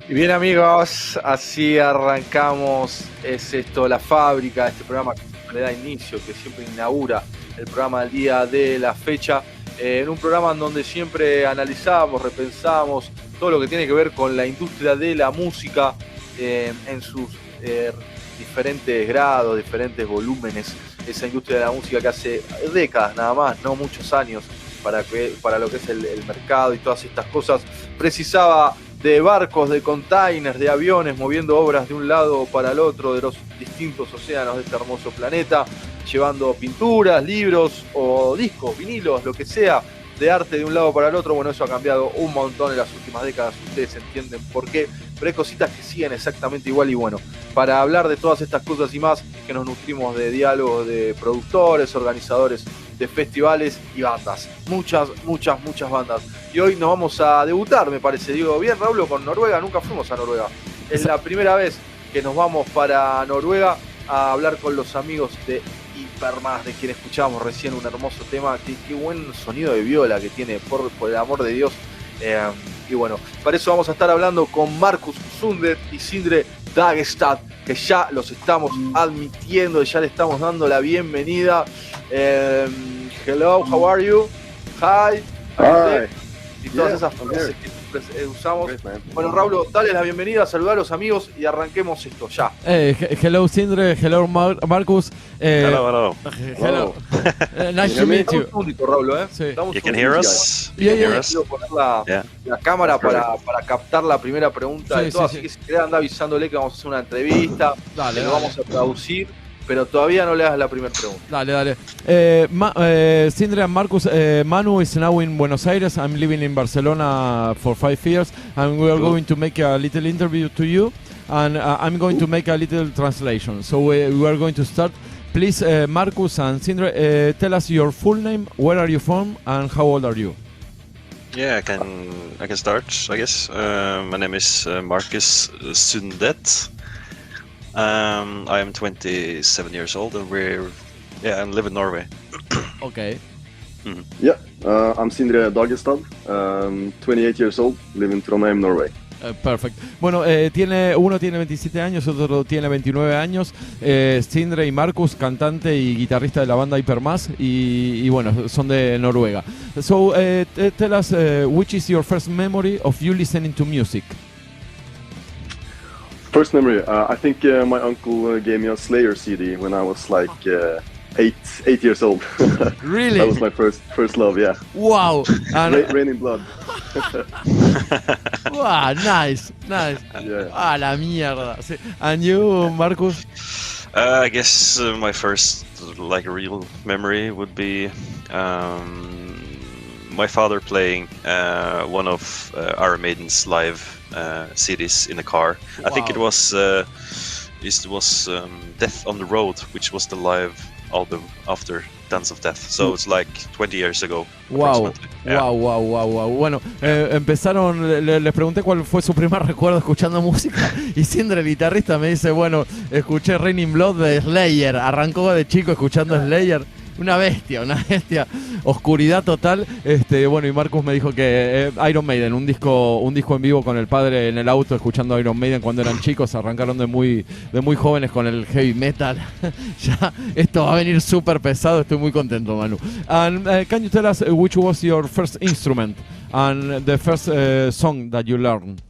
Y bien amigos, así arrancamos, es esto La Fábrica, este programa que siempre le da inicio, que siempre inaugura el programa del día de la fecha, en un programa en donde siempre analizamos, repensamos todo lo que tiene que ver con la industria de la música en sus diferentes grados, diferentes volúmenes, esa industria de la música que hace décadas nada más, no muchos años, para lo que es el mercado y todas estas cosas, precisaba de barcos, de containers, de aviones, moviendo obras de un lado para el otro de los distintos océanos de este hermoso planeta, llevando pinturas, libros o discos, vinilos, lo que sea, de arte de un lado para el otro. Bueno, eso ha cambiado un montón en las últimas décadas, ustedes entienden por qué, pero hay cositas que siguen exactamente igual. Y bueno, para hablar de todas estas cosas y más, es que nos nutrimos de diálogos de productores, organizadores de festivales y bandas, muchas bandas. Y hoy nos vamos a debutar, me parece. Digo, bien, Raúl, con Noruega. Nunca fuimos a Noruega. Es la primera vez que nos vamos para Noruega a hablar con los amigos de HYPERMASS, de quien escuchábamos recién un hermoso tema. Qué buen sonido de viola que tiene, por el amor de Dios. Y bueno, para eso vamos a estar hablando con Marcus Sundet y Sindre Dagestad, que ya los estamos admitiendo, ya le estamos dando la bienvenida. Hello, how are you? Hi. Y todas esas frases que usamos. Bueno, Raúl, dale la bienvenida, saludar a los amigos y arranquemos esto ya. Hello, Sindre. Hello, Marcus. Hello. Nice to meet you. Raúl, Sí. You can hear us? Quiero poner la cámara para captar la primera pregunta de todas. Así que si querés andar avisándole que vamos a hacer una entrevista, que lo vamos a traducir. Pero todavía no le hagas la primera pregunta. Dale. Sindre and Marcus, Manu is now in Buenos Aires. I'm living in Barcelona for 5 years. And we are going to make a little interview to you. And I'm going to make a little translation. So we are going to start. Please, Marcus and Sindre, tell us your full name, where are you from, and how old are you? Yeah, I can start, I guess. My name is Marcus Sundet. I am 27 years old, and I live in Norway. Okay. Mm-hmm. Yeah, I'm Sindre Dagestad, 28 years old, live in Trondheim, Norway. Perfect. Bueno, uno tiene 27 años, otro tiene 29 años. Sindre y Marcus, cantante y guitarrista de la banda HYPERMASS, y bueno, son de Noruega. So, tell us, which is your first memory of you listening to music? First memory, I think my uncle gave me a Slayer CD when I was like 8 years old. Really? That was my first love, yeah. Wow. Rain in Blood. Wow, nice. Yeah. La mierda. Sí. And you, Marcus? I guess my first real memory would be my father playing one of Iron Maiden's live CDs in a car. Wow. I think it was Death on the Road, which was the live album after Dance of Death. So it's like 20 years ago. Wow. Yeah. Wow. Bueno, empezaron, les pregunté cuál fue su primer recuerdo escuchando música, y Sindre, el guitarrista, me dice, bueno, escuché Rain in Blood de Slayer. Arrancó de chico escuchando Slayer. Una bestia, oscuridad total. Bueno, y Marcus me dijo que Iron Maiden, un disco en vivo con el padre en el auto escuchando Iron Maiden cuando eran chicos. Arrancaron de muy jóvenes con el heavy metal. Ya esto va a venir súper pesado. Estoy muy contento, Manu. And can you tell us which was your first instrument and the first song that you learned?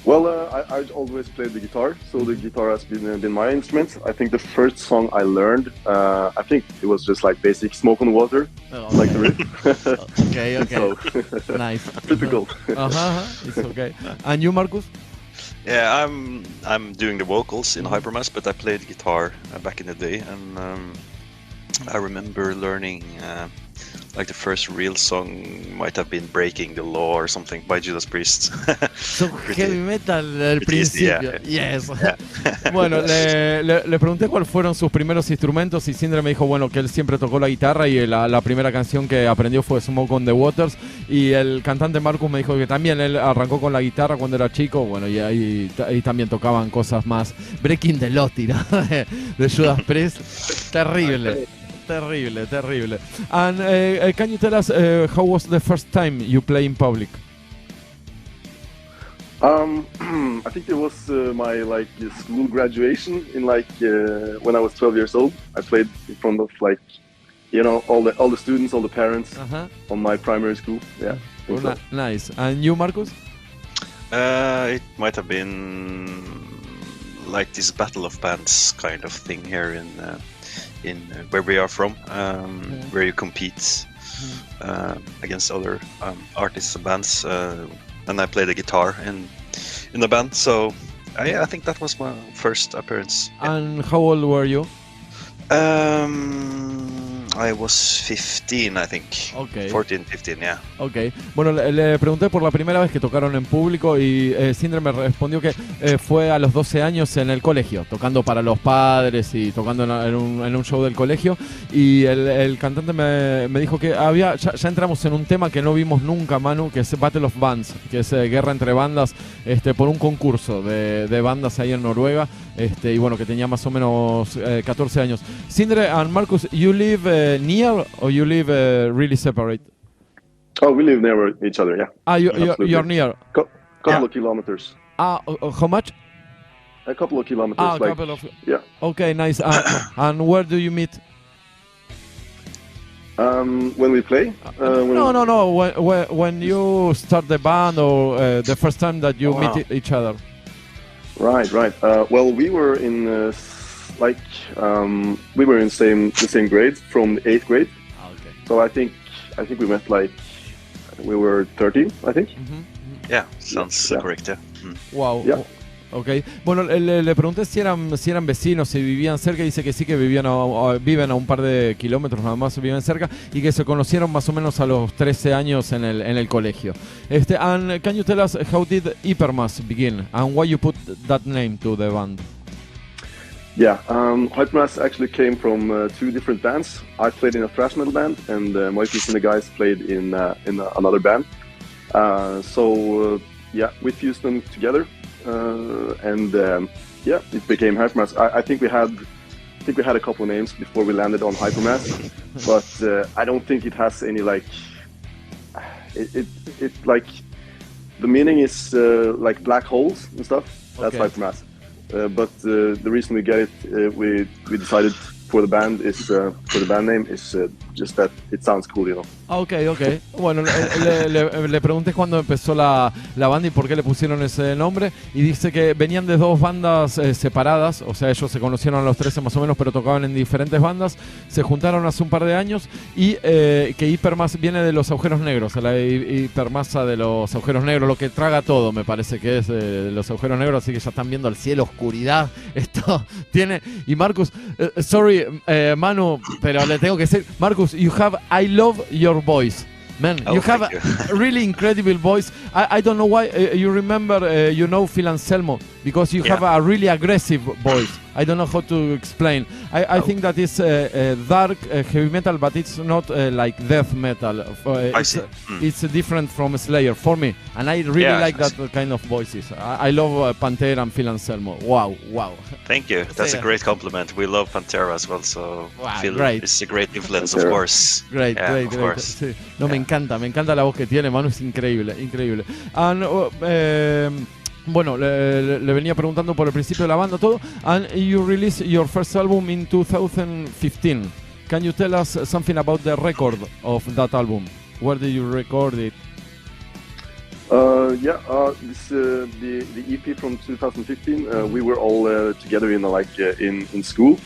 Well, I always played the guitar, so the guitar has been my instrument. I think the first song I learned, I think it was just like basic Smoke on Water, like the riff. Okay. So, nice. Typical. It's okay. And you, Marcus? Yeah, I'm doing the vocals in HYPERMASS, but I played guitar back in the day, and I remember learning the first real song might have been Breaking the Law or something by Judas Priest. So heavy metal del principio. Yeah. Yes. Bueno, le pregunté cuáles fueron sus primeros instrumentos, y Sindre me dijo, bueno, que él siempre tocó la guitarra, y la primera canción que aprendió fue Smoke on the Waters. Y el cantante Marcus me dijo que también él arrancó con la guitarra cuando era chico. Bueno, y ahí también tocaban cosas más. Breaking the Law, de Judas Priest. Terrible. Terrible, terrible. And can you tell us how was the first time you play in public? I think it was my school graduation in when I was 12 years old. I played in front of all the students, all the parents on my primary school. Yeah. Well, nice. And you, Marcus? It might have been like this battle of bands kind of thing here in where we are from, where you compete against other artists and bands. And I played the guitar in the band, so I think that was my first appearance. And how old were you? I was 15, I think. Okay. 14, 15, yeah. Ok. Bueno, le pregunté por la primera vez que tocaron en público y Sindre me respondió que fue a los 12 años en el colegio, tocando para los padres y tocando en un show del colegio. Y el cantante me dijo que ya entramos en un tema que no vimos nunca, Manu, que es Battle of Bands, que es guerra entre bandas, por un concurso de bandas ahí en Noruega. Y bueno, que tenía más o menos 14 años. Sindre and Marcus, you live near or you live really separate? Oh, we live near each other, yeah. You're near? Couple of kilometers. How much? A couple of kilometers. Yeah. Okay, nice. And where do you meet? When we play? No. When you start the band or the first time that you meet each other? Right. Well, we were in the same grade from the 8th grade. Okay. So I think we met we were 13, I think. Yeah, sounds correct. Yeah. Wow. Yeah. Ok. Bueno, le pregunté si eran vecinos, si vivían cerca, y dice que sí, que viven a un par de kilómetros nada más, viven cerca, y que se conocieron más o menos a los 13 años en el colegio. And can you tell us how did HYPERMASS begin, and why you put that name to the band? Yeah, HYPERMASS actually came from 2 different bands. I played in a thrash metal band, and Marcus and the guys played in another band. We fused them together. It became HYPERMASS. I think we had a couple of names before we landed on HYPERMASS, but I don't think it has any the meaning is like black holes and stuff. That's Okay. HYPERMASS. But the reason we get it, we decided for the band name is just that it sounds cool, you know. Ok. Bueno, le pregunté cuándo empezó la banda y por qué le pusieron ese nombre, y dice que venían de 2 bandas separadas, o sea, ellos se conocieron a los 13 más o menos, pero tocaban en diferentes bandas, se juntaron hace un par de años, y que HYPERMASS viene de los agujeros negros, la hipermasa de los agujeros negros, lo que traga todo, me parece que es de los agujeros negros, así que ya están viendo el cielo, oscuridad, esto tiene... Y Marcus, sorry, Manu, pero le tengo que decir, Marcus, I love your voice. Man, you have a really incredible voice. I don't know why you remember, Phil Anselmo, because you have a really aggressive voice. I don't know how to explain. I think that is dark heavy metal, but it's not like death metal. It's different from Slayer for me, and I really like that kind of voices. I love Pantera and Phil Anselmo. Wow. Thank you. That's a great compliment. We love Pantera as well, so Phil great. is a great influence, of course. Great. Sí. No, me encanta la voz que tiene, Manu, es increíble. And, bueno, le venía preguntando por el principio de la banda, todo. And you released your first album in 2015. Can you tell us something about the record of that album? Where did you record it? This the EP from 2015. We were all together in school,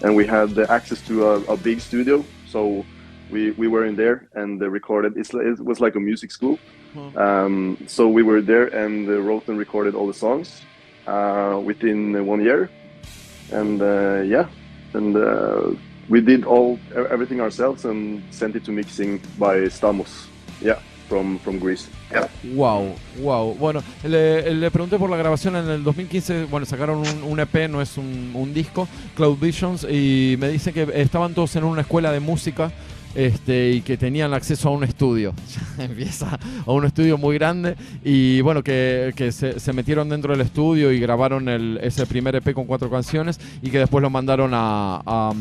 and we had access to a big studio. So we were in there and recorded. It was like a music school. So we were there and wrote and recorded all the songs within 1 year, and we did everything ourselves and sent it to mixing by Stamos, from Greece. Wow. Bueno, le pregunté por la grabación en el 2015. Bueno, sacaron un EP, no es un disco, Cloud Visions, y me dice que estaban todos en una escuela de música. Y que tenían acceso a un estudio. Empieza a un estudio muy grande, y bueno, que se metieron dentro del estudio y grabaron ese primer EP con 4 canciones, y que después lo mandaron a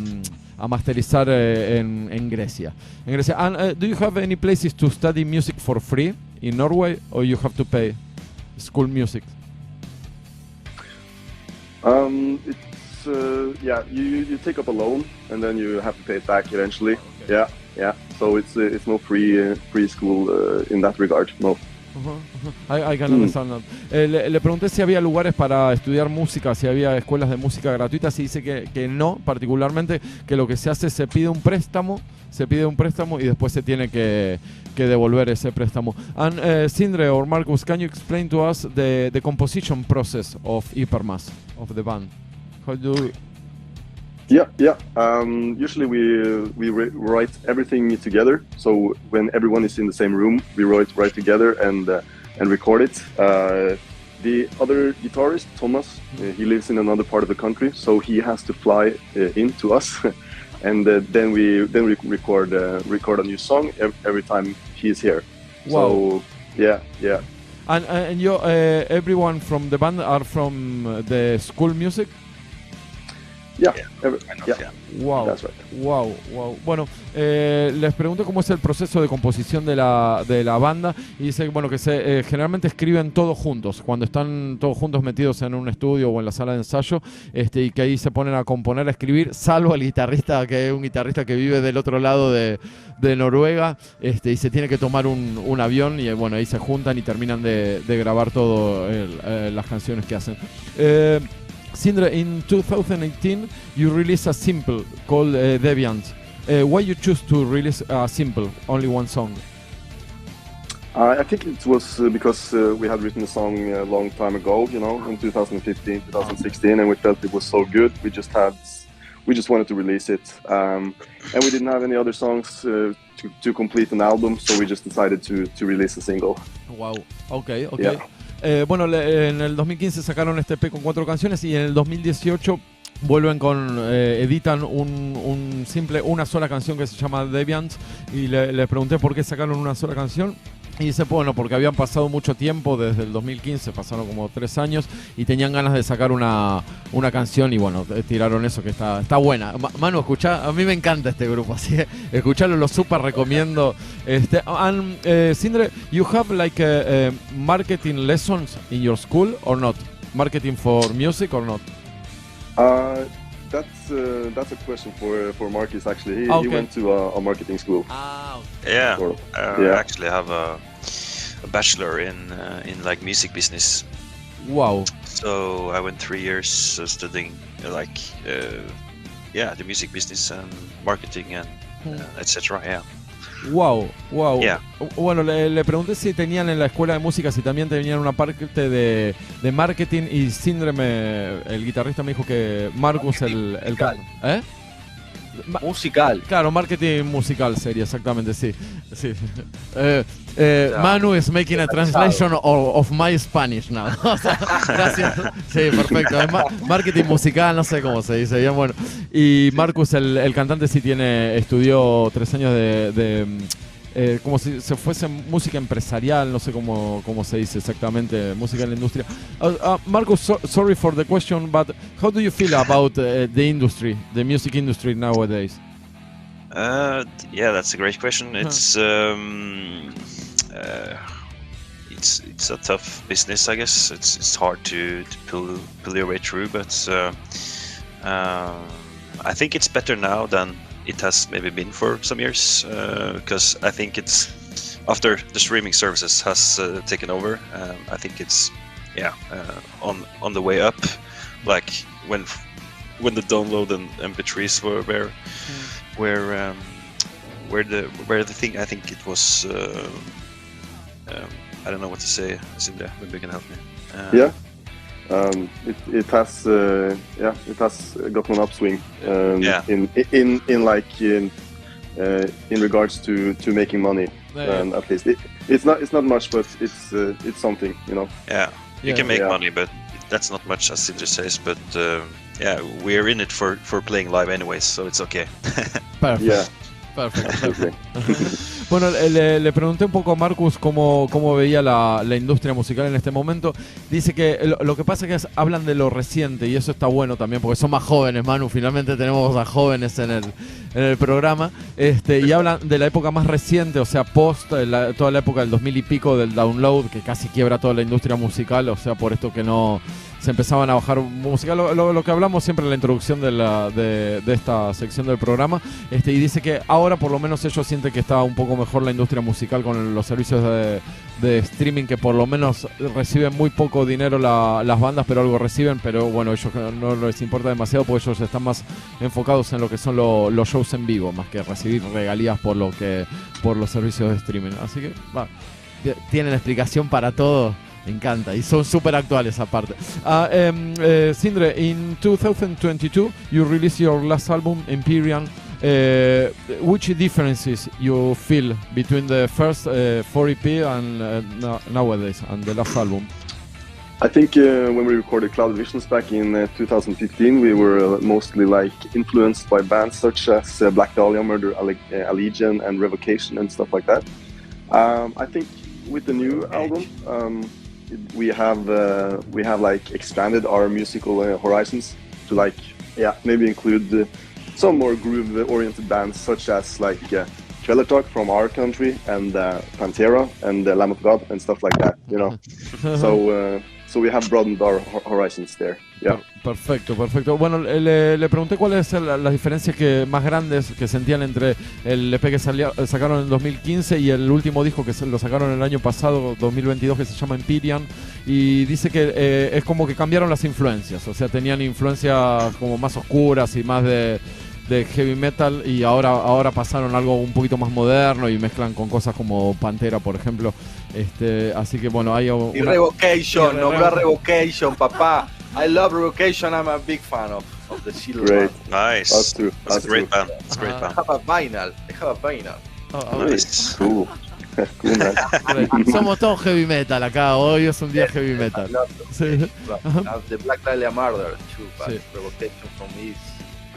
masterizar en Grecia. And do you have any places to study music for free in Norway, or you have to pay school music? It's you take up a loan and then you have to pay it back eventually. Okay. Yeah. So it's no free school in that regard. No. I can understand that. Le pregunté si había lugares para estudiar música, si había escuelas de música gratuitas, y dice que no, particularmente, que lo que se hace se pide un préstamo y después se tiene que devolver ese préstamo. And Sindre or Marcus, can you explain to us the composition process of HYPERMASS, of the band? How do Yeah. Usually we write everything together. So when everyone is in the same room, we write together and record it. The other guitarist, Thomas, he lives in another part of the country, so he has to fly in to us, and then we record a new song every time he's here. Wow. So yeah. And you, everyone from the band are from the school music? Yeah. Wow. That's right. Wow. Bueno, les pregunto cómo es el proceso de composición de la banda, y dice bueno, que generalmente escriben todos juntos, cuando están todos juntos metidos en un estudio o en la sala de ensayo, y que ahí se ponen a componer, a escribir, salvo el guitarrista, que es un guitarrista que vive del otro lado de Noruega, y se tiene que tomar un avión, y bueno, ahí se juntan y terminan de grabar todas las canciones que hacen. Sindre, in 2018 you released a simple called Deviant. Why you choose to release a simple, only one song? I think it was because we had written a song a long time ago, in 2015, 2016, and we felt it was so good. We just wanted to release it, and we didn't have any other songs to complete an album, so we just decided to release a single. Wow. Okay. Yeah. Bueno, en el 2015 sacaron este EP con 4 canciones, y en el 2018 vuelven editan un simple, una sola canción que se llama Deviant, y les pregunté por qué sacaron una sola canción. Y dice, bueno, porque habían pasado mucho tiempo desde el 2015, pasaron como 3 años, y tenían ganas de sacar una canción, y bueno, tiraron eso, que está buena. Manu, escuchá, a mí me encanta este grupo, así que escucharlo lo súper recomiendo. Sindre, you have like marketing lessons in your school or not? Marketing for music or not? That's a question for Marcus, actually. He went to a marketing school. Okay. Yeah. I actually have a bachelor in like music business. Wow. So I went 3 years studying the music business and marketing and etc. Yeah. Wow. Yeah. Bueno, le pregunté si tenían en la escuela de música, si también tenían una parte de marketing, y Sindre, el guitarrista, me dijo que Marcus, el musical. Claro, marketing musical sería exactamente, sí. Manu is making a translation of my Spanish now. Gracias. Sí, perfecto. Marketing musical, no sé cómo se dice bien, bueno. Y Marcus, el cantante, sí estudió 3 años como si se fuese música empresarial, no sé cómo se dice exactamente, música en la industria. Marcus, sorry for the question, but how do you feel about the music industry nowadays? Yeah, that's a great question. It's a tough business, I guess. It's hard to pull your way through, but I think it's better now than it has maybe been for some years, because I think it's after the streaming services has taken over. I think it's on the way up. Like when the download and MP3s where the thing, I think it was I don't know what to say. Sindre, maybe you can help me. It has gotten an upswing in regards to making money. At least it's not much, but it's something, Yeah, you can make money, but that's not much, as Sindre says. But we're in it for playing live anyways, so it's okay. Perfect. Yeah. Perfecto. Bueno, le pregunté un poco a Marcus cómo veía la industria musical en este momento. Dice que lo que pasa es que hablan de lo reciente y eso está bueno también porque son más jóvenes, Manu. Finalmente tenemos a jóvenes en el programa. Y hablan de la época más reciente, o sea, toda la época del 2000 y pico del download, que casi quiebra toda la industria musical, o sea, por esto que no se empezaban a bajar música, lo que hablamos siempre en la introducción de esta sección del programa, y dice que ahora por lo menos ellos sienten que está un poco mejor la industria musical con los servicios de streaming, que por lo menos reciben muy poco dinero las bandas, pero algo reciben, pero bueno, ellos no les importa demasiado porque ellos están más enfocados en lo que son los shows en vivo, más que recibir regalías por los servicios de streaming. Así que tienen explicación para todo. Me encanta, y son súper actuales aparte. Sindre, in 2022 you released your last album, Empyrean. Which differences you feel between the first 4 EP and nowadays and the last album? I think when we recorded Cloud Visions back in 2015, we were mostly like influenced by bands such as Black Dahlia Murder, Allegiant, and Revocation and stuff like that. I think with the new album, we have like expanded our musical horizons to like maybe include some more groove-oriented bands such as like Trailer Talk from our country and Pantera and Lamb of God and stuff like that, you know. So we have broadened our horizons there. Yeah. Perfecto. Bueno, le pregunté cuáles son las diferencias más grandes que sentían entre el EP que sacaron en 2015 y el último disco que lo sacaron el año pasado, 2022, que se llama Empyrean, y dice que es como que cambiaron las influencias, o sea, tenían influencias como más oscuras y más de heavy metal, y ahora pasaron algo un poquito más moderno y mezclan con cosas como Pantera, por ejemplo. Así que bueno, hay y Revocation, nombró a Revocation, papá. I love Revocation. I'm a big fan of the Silver. Great. Nice. That's true. That's a great band. That's a great band. I have a vinyl. Nice. Cool. Cool, man. Somos todos heavy metal acá, hoy es un día heavy metal. Sí. The Black Dahlia Murder too, but sí. Revocation from me is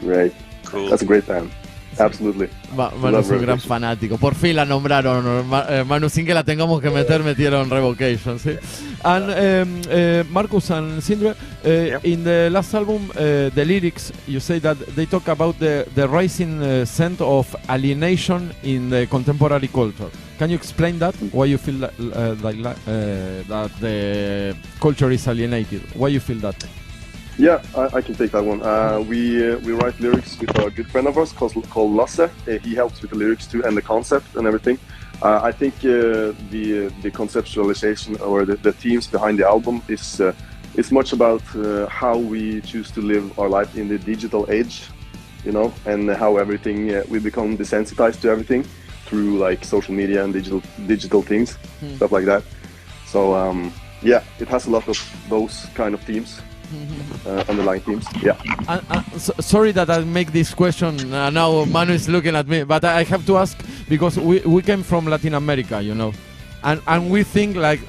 great. Cool. That's a great band. Absolutely. Manu es un gran fanático. Por fin la nombraron, Manu, sin que la tengamos que metieron Revocation, ¿sí? And Marcus and Sindre, in the last album, the lyrics, you say that they talk about the rising scent of alienation in the contemporary culture. Can you explain that? Why you feel that the culture is alienated? Why you feel that? Yeah, I can take that one. We write lyrics with a good friend of ours called Lasse. He helps with the lyrics too and the concept and everything. I think the conceptualization or the themes behind the album is much about how we choose to live our life in the digital age, you know, and how everything we become desensitized to everything through like social media and digital things, stuff like that. So it has a lot of those kind of themes. Underlying themes, yeah. Sorry that I make this question. Now Manu is looking at me, but I have to ask because we came from Latin America, you know, and we think like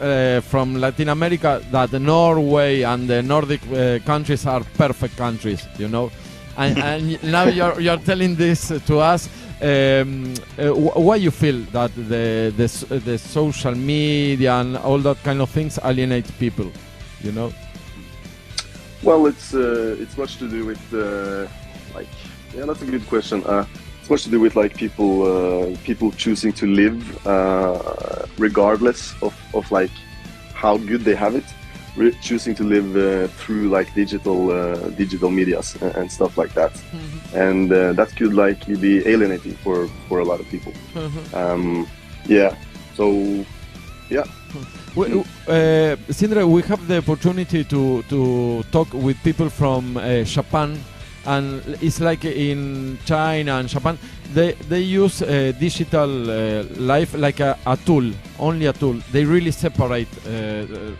from Latin America that Norway and the Nordic countries are perfect countries, you know, and now you're telling this to us. Why you feel that the social media and all that kind of things alienate people, you know? Well, it's much to do with that's a good question. It's much to do with like people choosing to live regardless of like how good they have it, choosing to live through like digital medias and stuff like that, and that could like be alienating for a lot of people. Sindre, we have the opportunity to talk with people from Japan, and it's like in China and Japan, they use digital life like a tool, only a tool. They really separate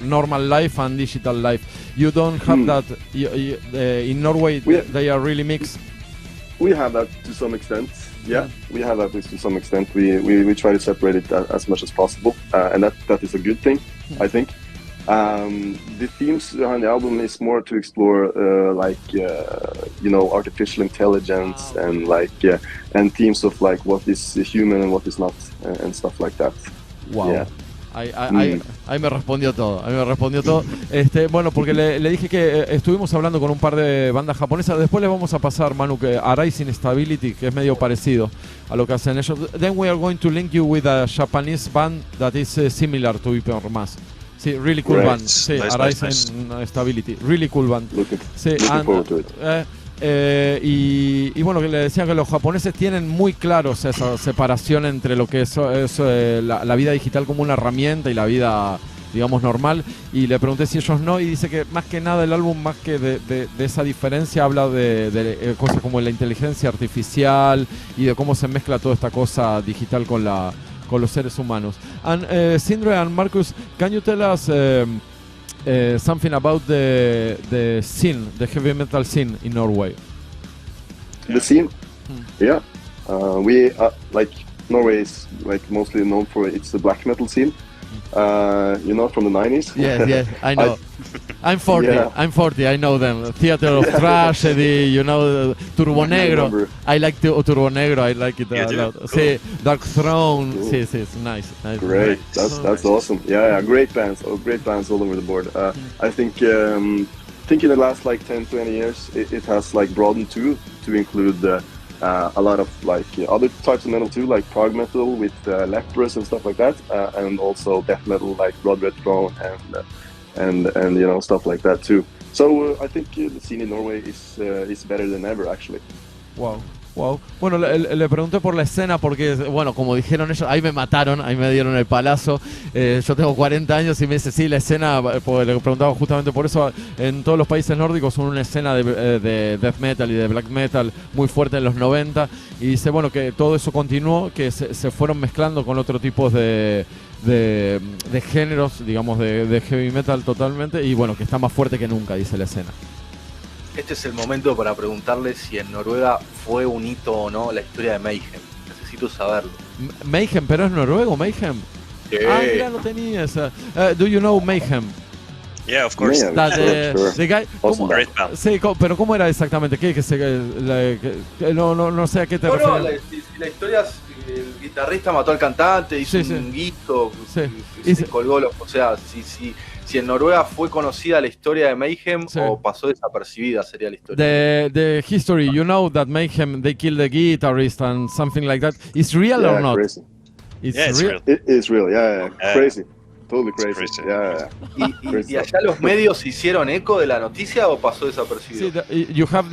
normal life and digital life. You don't have that in Norway. They are really mixed. We have that to some extent. Yeah, we have that to some extent. We try to separate it as much as possible, and that is a good thing, I think. The themes behind the album is more to explore artificial intelligence and and themes of what is human and what is not and stuff like that. Wow. Yeah. Ahí me respondió todo, bueno, porque le dije que estuvimos hablando con un par de bandas japonesas. Después les vamos a pasar, Manu, que Arise Instability, que es medio parecido a lo que hacen ellos. Then we are going to link you with a Japanese band that is similar to HYPERMASS. Sí, really cool band. Sí, Arise Instability, really cool band. Looking and, forward to it. Y bueno, que le decía que los japoneses tienen muy claros esa separación entre lo que es la vida digital como una herramienta y la vida, digamos, normal. Y le pregunté si ellos no, y dice que más que nada el álbum, más que de esa diferencia, habla de cosas como la inteligencia artificial y de cómo se mezcla toda esta cosa digital con los seres humanos. And Sindre and Marcus, can you tell us something about the scene, the heavy metal scene in Norway? The scene, yeah. We Norway is mostly known for its black metal scene. From the 90s. Yes, I know. I'm 40. Yeah. I'm 40. I know them. Theater of Tragedy. Turbo Negro. I like Turbo Negro. I like it a lot. Cool. Sí, Dark Throne. Cool. Sí, it's nice. Great. That's awesome. Yeah, great bands. Great bands all over the board. I think in the last 10-20 years it has broadened to include a lot of other types of metal too, like prog metal with Leprous and stuff like that, and also death metal like Blood Red Throne and stuff like that too. So I think the scene in Norway is better than ever actually. Wow. Bueno, le pregunté por la escena porque, bueno, como dijeron ellos, ahí me mataron, ahí me dieron el palazo. Yo tengo 40 años y me dice, sí, la escena, porque le preguntaba justamente por eso, en todos los países nórdicos son una escena de death metal y de black metal muy fuerte en los 90. Y dice, bueno, que todo eso continuó, que se fueron mezclando con otro tipo de géneros, digamos, de heavy metal totalmente. Y bueno, que está más fuerte que nunca, dice la escena. Este es el momento para preguntarle si en Noruega fue un hito o no la historia de Mayhem. Necesito saberlo. Mayhem, pero es noruego, Mayhem. Sí. Mira, no tenía esa. Do you know Mayhem? Yeah, of course. Mayhem, sure. The guy, Awesome. Great band. sí, pero ¿cómo era exactamente? No sé a qué te refieres. La historia es el guitarrista mató al cantante, hizo un guito, se colgó o sea, si en Noruega fue conocida la historia de Mayhem o pasó desapercibida sería la historia. The history, you know that Mayhem, they killed the guitarist and something like that. Is real or not? Crazy. It's real. It is real, yeah. Crazy. Totally crazy. Yeah. ¿Y allá los medios se hicieron eco de la noticia o pasó desapercibido? You have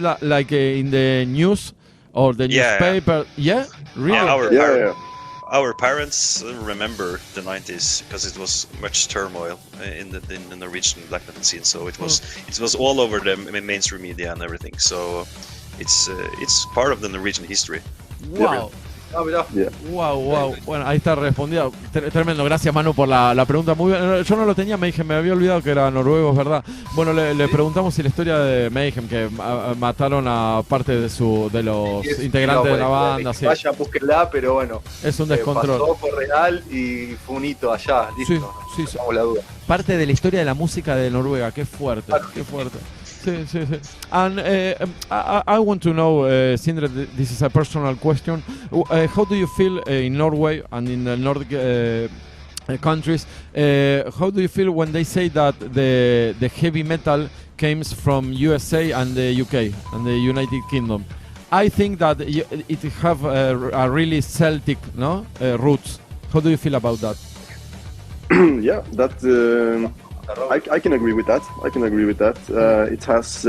in the news or the newspaper, Really? Our parents remember the 90s because it was much turmoil in the Norwegian black metal scene. So it was all over the mainstream media and everything. So it's part of the Norwegian history. Wow. Wow. Bueno, ahí está respondida. Tremendo. Gracias, Manu, por la pregunta. Muy bien. Yo no lo tenía, me había olvidado que era noruego, es verdad. Bueno, le preguntamos si la historia de Mayhem, que mataron a parte de los integrantes de la banda. Sí. Vaya, búsquenla, pero bueno. Es un descontrol. Pasó, fue real y fue un hito allá. Listo. Sí. No la duda. Parte de la historia de la música de Noruega. Qué fuerte, qué fuerte. Sí. And I want to know, Sindre, this is a personal question. How do you feel in Norway and in the Nordic countries? How do you feel when they say that the heavy metal comes from USA and the UK and the United Kingdom? I think that it have a really Celtic roots. How do you feel about that? Yeah, that. I can agree with that. It has,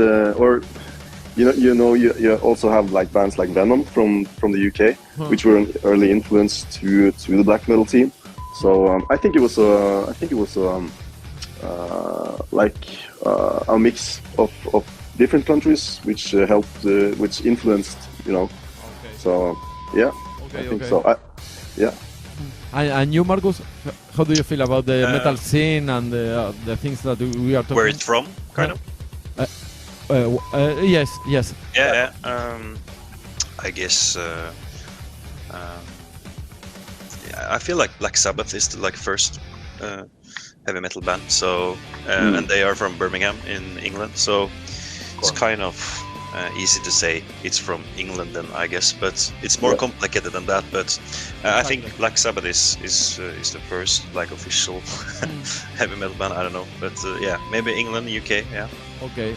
you also have bands like Venom from the UK, which were an early influence to the black metal scene. So I think it was a mix of different countries which helped, which influenced, Okay. So yeah, I think so. Yeah. And you, Marcus, how do you feel about the metal scene and the things that we are talking? Where it's from, kind of. Yes. Yeah. I guess. I feel like Black Sabbath is the first heavy metal band. So and they are from Birmingham in England. So it's kind of easy to say it's from England, then I guess, but it's more complicated than that. But I think Black Sabbath is the first like official heavy metal band. I don't know, but yeah, maybe England, UK, yeah. Okay.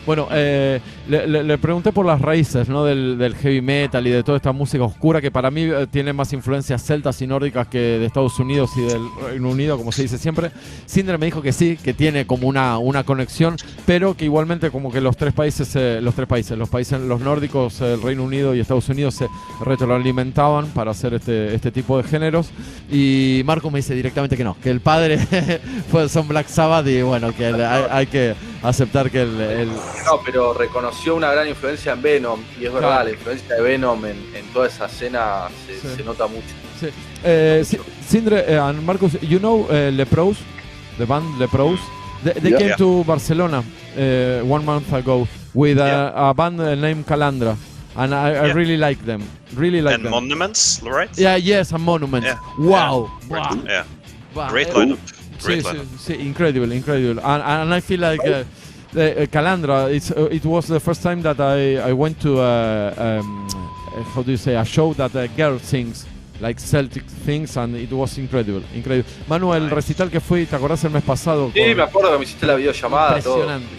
Bueno, le pregunté por las raíces, ¿no? del heavy metal y de toda esta música oscura que para mí tiene más influencias celtas y nórdicas que de Estados Unidos y del Reino Unido, como se dice siempre. Sindre me dijo que sí, que tiene como una conexión, pero que igualmente como que los nórdicos, el Reino Unido y Estados Unidos se retroalimentaban para hacer este tipo de géneros. Y Marco me dice directamente que no, que el padre son Black Sabbath y bueno, que hay que aceptar que No, pero reconoció una gran influencia en Venom, y es verdad, la influencia de Venom en toda esa escena se nota mucho. Sí. Sindre and Marcus, you know Leprous, the band Leprous? They came to Barcelona 1 month ago with a band named Calandra, and I really like them. And Monuments, right? Yeah, yes, and Monuments. Yeah. Wow. Yeah. Great lineup. Sí, incredible. And I feel like Calandra, it was the first time that I went to how do you say, a show that a girl sings like Celtic things, and it was incredible. Manu, el recital que fui, ¿te acordás el mes pasado? Sí, me acuerdo que me hiciste la videollamada.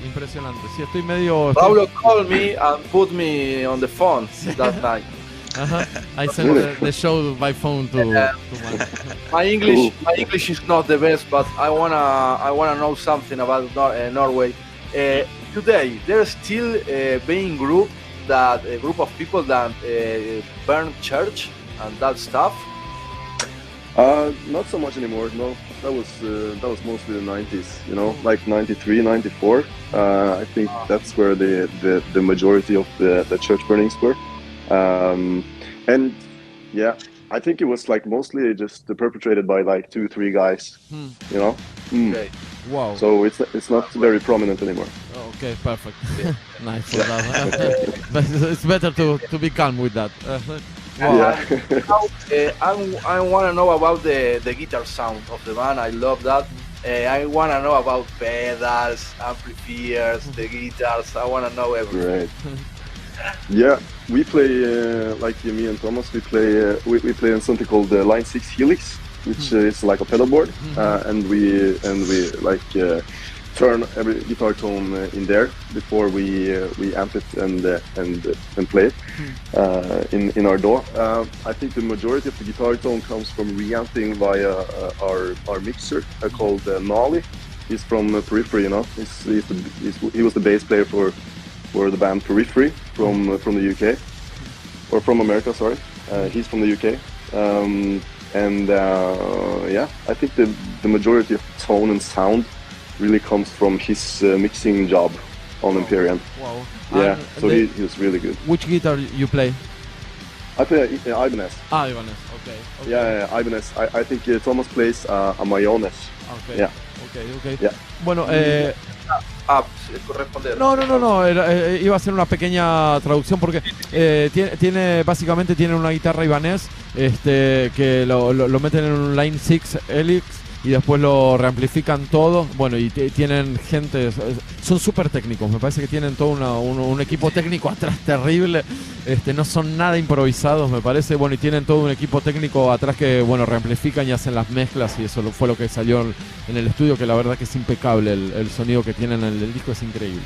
Impresionante. Sí, estoy medio... Paulo called me and put me on the phone that night. I sent the show by phone to my English is not the best, but I wanna know something about Norway. Today there's still being a group of people that burn church and that stuff. Not so much anymore. No, that was mostly the 90s. You know, like 93, 94. I think that's where the majority of the church burnings were. And yeah, I think it was like mostly just perpetrated by like 2-3 guys, you know. Okay. Wow. So it's not very prominent anymore. Okay, perfect. Nice for that. But it's better to be calm with that. Wow. I want to know about the guitar sound of the band. I love that. I want to know about pedals, amplifiers, the guitars. I want to know everything. Right. Yeah, we play like me and Thomas. We play on something called the Line 6 Helix, which is like a pedal board, and we like turn every guitar tone in there before we amp it and play it in our DAW. I think the majority of the guitar tone comes from reamping via our mixer called Nolly. He's from Periphery, you know. He was the bass player for the band Periphery from the UK, or from America, sorry. He's from the UK, and yeah, I think the majority of tone and sound really comes from his mixing job on Empyrean. Wow. Yeah, so he was really good. Which guitar you play? I play Ibanez. Ibanez, okay. Yeah, Ibanez. I think Thomas plays a Mayonnaise. Okay. Yeah. Okay. Yeah. Bueno, corresponder. No, iba a hacer una pequeña traducción porque básicamente tiene una guitarra Ibanez que lo meten en un Line 6 Helix y después lo reamplifican todo. Bueno, y tienen gente, son súper técnicos, me parece que tienen todo un equipo técnico atrás terrible, no son nada improvisados, me parece. Bueno, y tienen todo un equipo técnico atrás que, bueno, reamplifican y hacen las mezclas, y eso fue lo que salió en el estudio, que la verdad que es impecable, el sonido que tienen en el disco es increíble.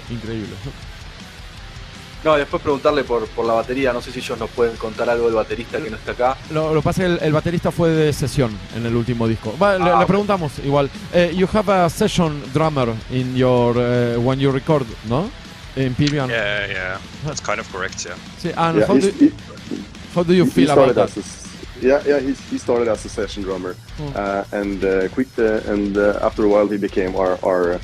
No, después preguntarle por la batería, no sé si ellos nos pueden contar algo del baterista que no está acá. Lo que pasa es que el baterista fue de sesión en el último disco. Le preguntamos igual. You have a session drummer in your when you record, no? Empyrean. Yeah, that's kind of correct, yeah. Sí, and how do you feel about that? He started as a session drummer, and after a while he became our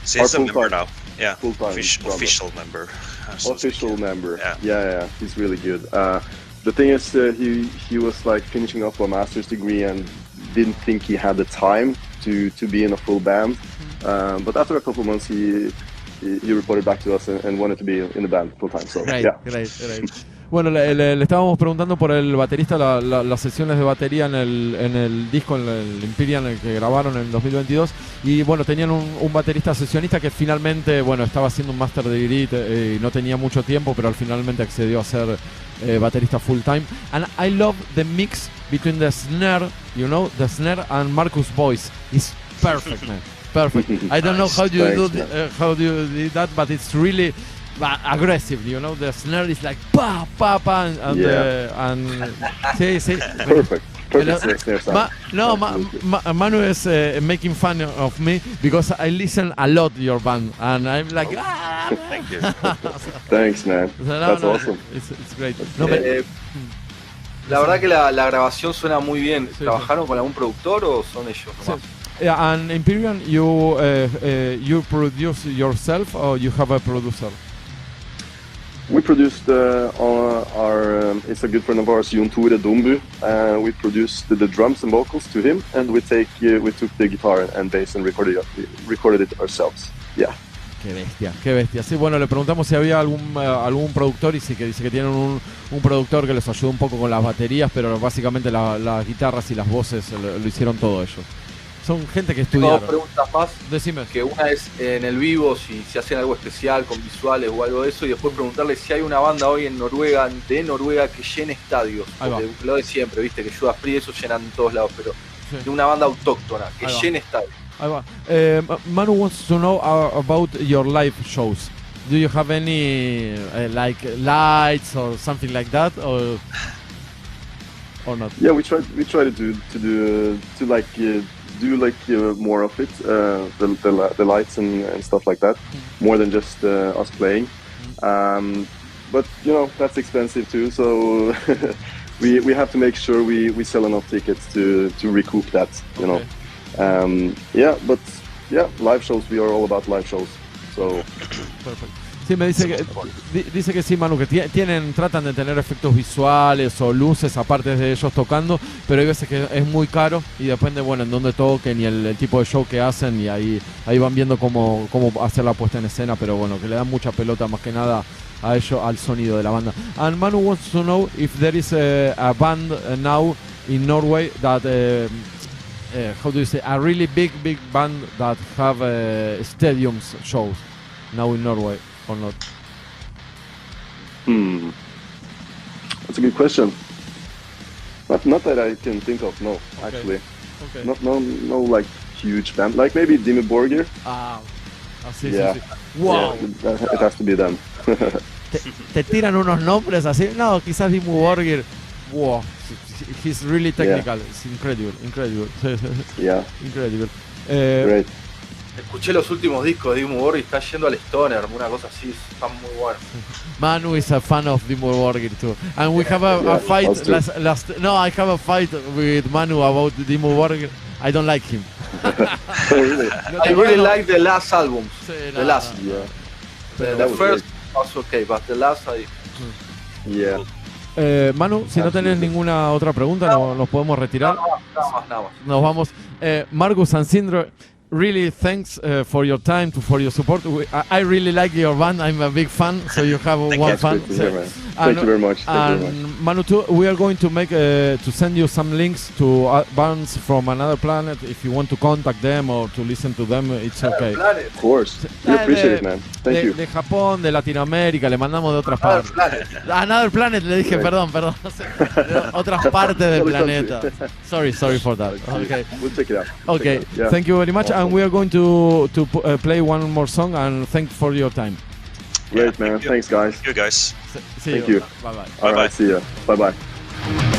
So he's a member now. Yeah, full-time official member. Official member. Yeah. He's really good. The thing is, he was like finishing up a master's degree and didn't think he had the time to be in a full band. But after a couple of months, he reported back to us and wanted to be in the band full time. So Great. Bueno, le estábamos preguntando por el baterista, las sesiones de batería en el disco, en el Imperial, en el que grabaron en el 2022. Y bueno, tenían un baterista sesionista que finalmente, bueno, estaba haciendo un master degree y no tenía mucho tiempo, pero finalmente accedió a ser baterista full time. And I love the mix between the snare, the snare and Marcus' voice. It's perfect, man. Perfect. I don't know how you do that, but it's really aggressive, the snare is like pa pa pa and sí. Perfect snare sound. Manu is making fun of me because I listen a lot to your band and I'm like Thank you. Thanks, man. That's awesome. It's great. La verdad que la grabación suena muy bien. ¿Trabajaron con algún productor o son ellos nomás? Yeah, and Imperial, you produce yourself or you have a producer? We produced it's a good friend of ours, Jon Tore Dombu. We produced the drums and vocals to him, and we took the guitar and bass and recorded it ourselves. Yeah. Qué bestia. Sí, bueno, le preguntamos si había algún productor y sí que dice que tienen un productor que les ayudó un poco con las baterías, pero básicamente las guitarras y las voces lo hicieron todo ellos. Son gente que estudiaron. Dos preguntas más. Decime. Que una es en el vivo, si hacen algo especial con visuales o algo de eso, y después preguntarle si hay una banda hoy en Noruega, que llene estadios. Porque lo de siempre, viste, que Judas Priest, eso llenan en todos lados, pero de una banda autóctona, que llene estadios. Ahí va. Manu wants to know about your live shows. Do you have any like lights or something like that, or not? Yeah, we try to do more of it, the lights and stuff like that, more than just us playing. But that's expensive too, so we have to make sure we sell enough tickets to recoup that. Live shows. We are all about live shows. So. Perfect. Sí, me dice que sí, Manu, que tratan de tener efectos visuales o luces aparte de ellos tocando, pero hay veces que es muy caro y depende, en dónde toquen y el tipo de show que hacen, y ahí van viendo cómo hacer la puesta en escena, pero que le dan mucha pelota más que nada a ellos, al sonido de la banda. And Manu wants to know if there is a band now in Norway that how do you say, a really big band that have stadiums shows now in Norway. Or not? That's a good question. Not that I can think of. No, actually. Okay. No like huge band. Like maybe Dimmu Borgir. Sí. Wow. Yeah, it has to be them. te tiran unos nombres así. No, quizás Dimmu Borgir. Wow. He's really technical. Yeah. It's incredible. Yeah. Incredible. Great. Escuché los últimos discos de Dimmu Borgir y está yendo al Stoner, una cosa así, están muy buenos. Manu is a fan of Dimmu Borgir too, and we have a fight. I have a fight with Manu about Dimmu Borgir. I don't like him. Really? I really like the last album. The last. Yeah. The first was okay, but the last Yeah. Manu, si no tenés ninguna otra pregunta, nos podemos retirar. Nada más. Nos vamos. Marcus and Sindre, really thanks for your time, for your support. I really like your band. I'm a big fan, so you have one fan. Thank you very much. Manu, too, we are going to make to send you some links to bands from another planet. If you want to contact them or to listen to them, it's okay. Of course. We appreciate it, man. Thank you. De Japón, de Latinoamérica, le mandamos de otras partes. Another planet, le dije, perdón. De otras partes del planeta. Sorry for that. Okay. We'll check it out. Okay. Yeah. Thank you very much. Awesome. And we are going to play one more song, and thanks for your time. Great, man. Thanks, guys. You guys. See Thank you. Bye-bye. All right, see you. Bye-bye.